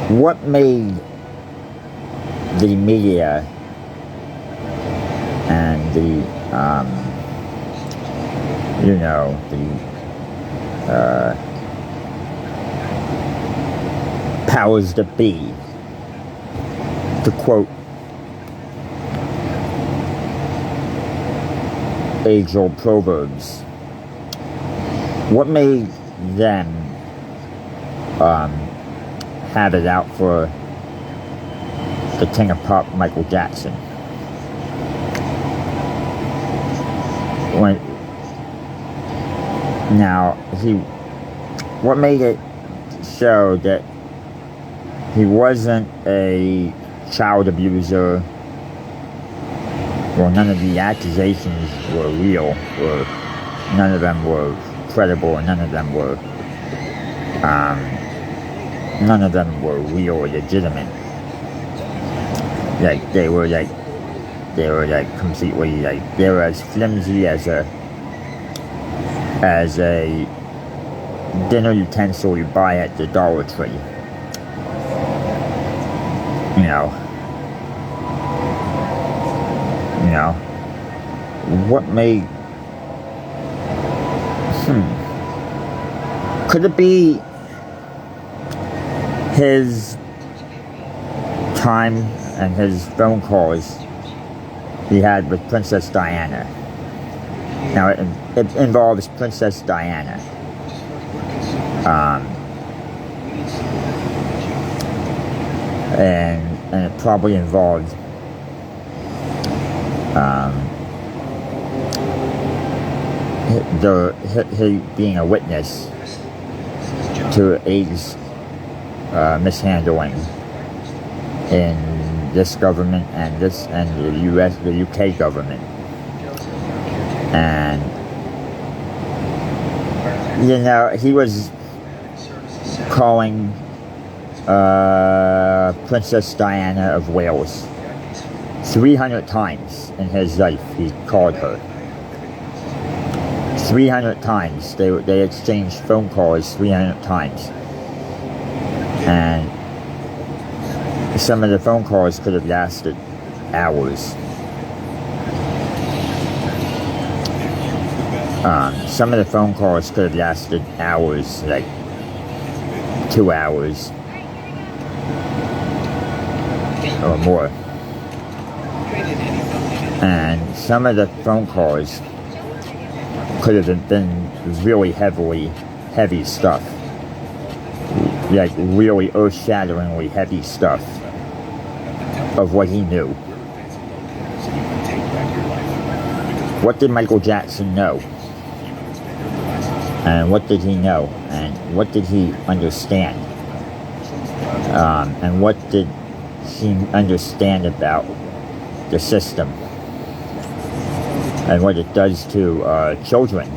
What made the media and the powers that be, to quote age-old proverbs, what made them have it out for the king of pop, Michael Jackson? What made it show that he wasn't a child abuser? Well, none of the accusations were real, or none of them were credible, and none of them were real or legitimate. They were completely, they were as flimsy as a dinner utensil you buy at the Dollar Tree. What made... Could it be his time and his phone calls he had with Princess Diana? Now, it involves Princess Diana. And it probably involved he being a witness to AIDS mishandling in this government and the UK government. And he was calling Princess Diana of Wales 300 times in his life. He called her 300 times. They exchanged phone calls 300 times, and some of the phone calls could have lasted hours. Some of the phone calls could have lasted hours, like 2 hours or more. And some of the phone calls could have been really heavy stuff. Like really earth-shatteringly heavy stuff of what he knew. What did Michael Jackson know? And what did he know? And what did he understand? And what did he understand about the system? And what it does to children?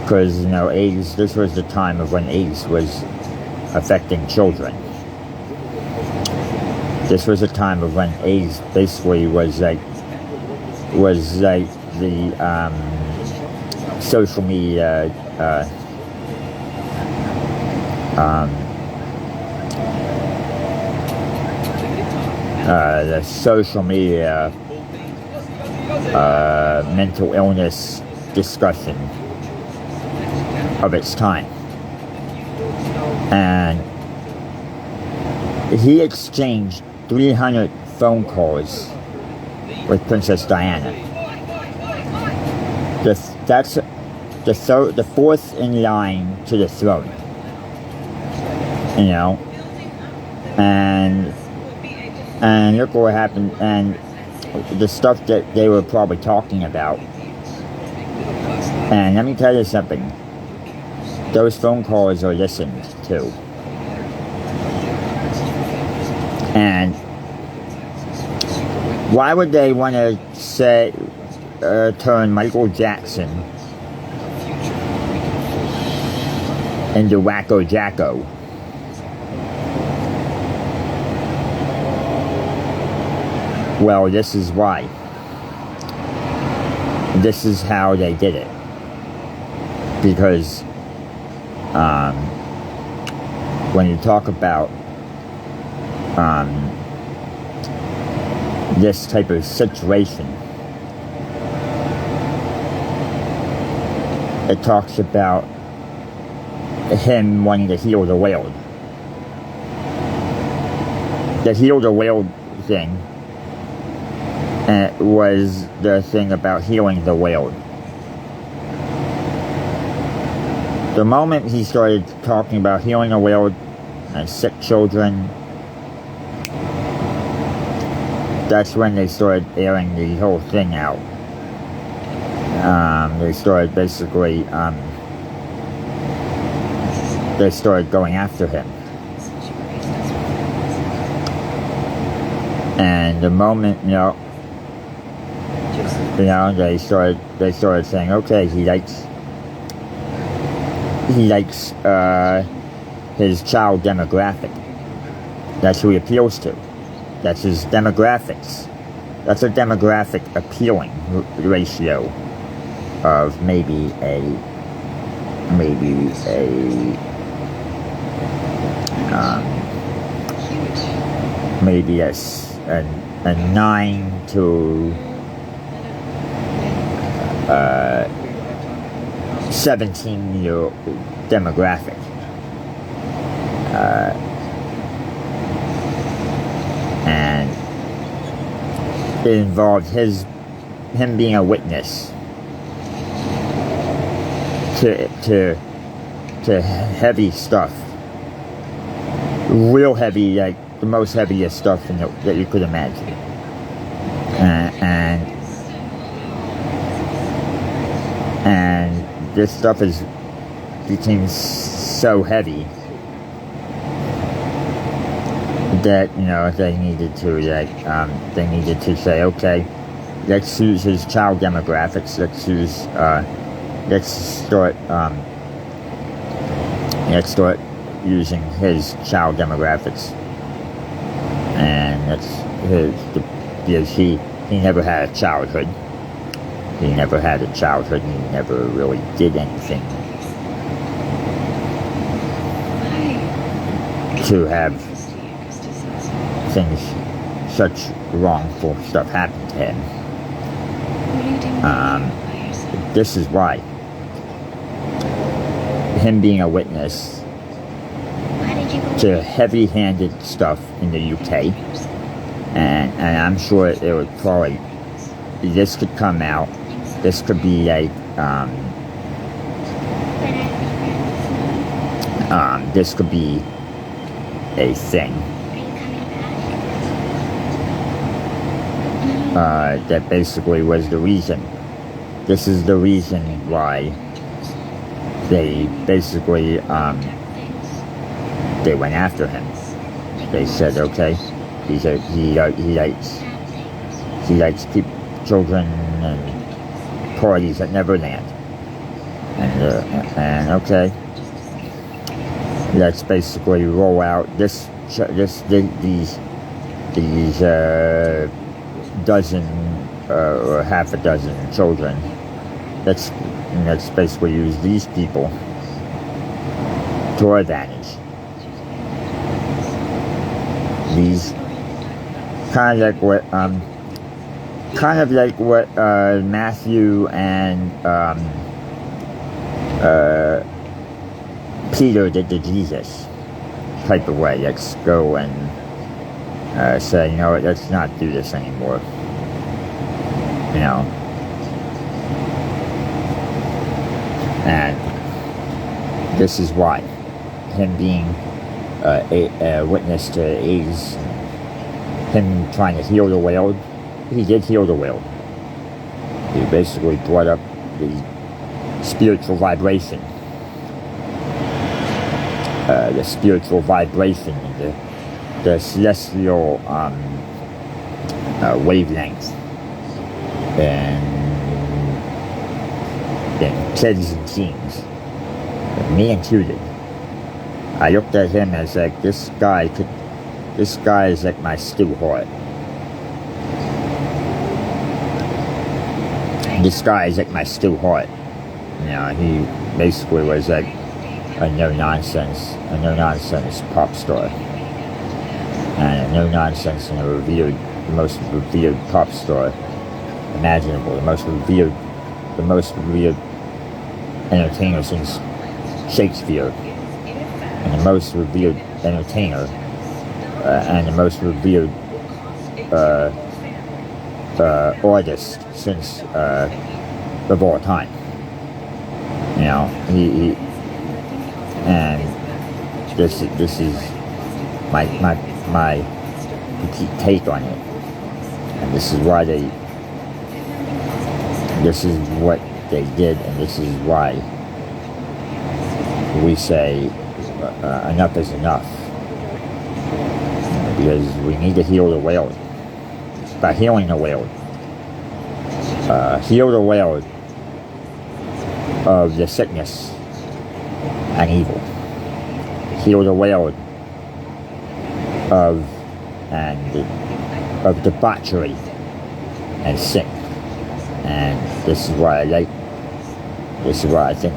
Because, AIDS, this was the time of when AIDS was affecting children. This was a time of when AIDS basically was like the social media mental illness discussion of its time. And he exchanged 300 phone calls with Princess Diana. That's the fourth in line to the throne. And look what happened, and the stuff that they were probably talking about. And let me tell you something. Those phone calls are listened to. And why would they want to turn Michael Jackson into Wacko Jacko? Well, this is why. This is how they did it. Because when you talk about this type of situation. It talks about him wanting to heal the world. The heal the world thing was the thing about healing the world. The moment he started talking about healing the world and sick children, that's when they started airing the whole thing out. They started basically, they started going after him. And the moment, they started saying, okay, he likes his child demographic. That's who he appeals to. That's his demographics. That's a demographic appealing ratio of maybe a 9 to 17-year demographic. And it involved him being a witness to heavy stuff, real heavy, like the most heaviest stuff that you could imagine, and this stuff became so heavy that they needed to say, okay, let's use his child demographics. Let's start using his child demographics, and because he never had a childhood. He never had a childhood. He never really did anything to have such wrongful stuff happen to him. This is why. Him being a witness to heavy-handed stuff in the UK, and I'm sure it would probably, this could come out, this could be like, this could be a thing that basically was the reason. This is the reason why they basically they went after him. They said, okay, he likes keep children and parties at Neverland, and okay, let's basically roll out these dozen or half a dozen children. Let's basically use these people to our advantage. These kind of like what Matthew and Peter did to Jesus, type of way. Let's go and say, let's not do this anymore. And this is why him being a witness to AIDS, him trying to heal the world, he did heal the world. He basically brought up the spiritual vibration, the celestial wavelength, and kids and teens, me included. I looked at him as like, this guy is like my stew heart. This guy is like my stew heart. He basically was like a no-nonsense pop star. and no nonsense, and the most revered pop star imaginable, the most revered entertainer since Shakespeare, and the most revered entertainer, and the most revered artist since of all time. You know, he and this is my critique take on it, and this is what they did, and this is why we say enough is enough, because we need to heal the world. By healing the world, heal the world of the sickness and evil. Heal the world of debauchery and sin. And this is why I think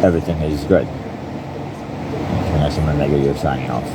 everything is good. And that's REYMEGA, you're signing off.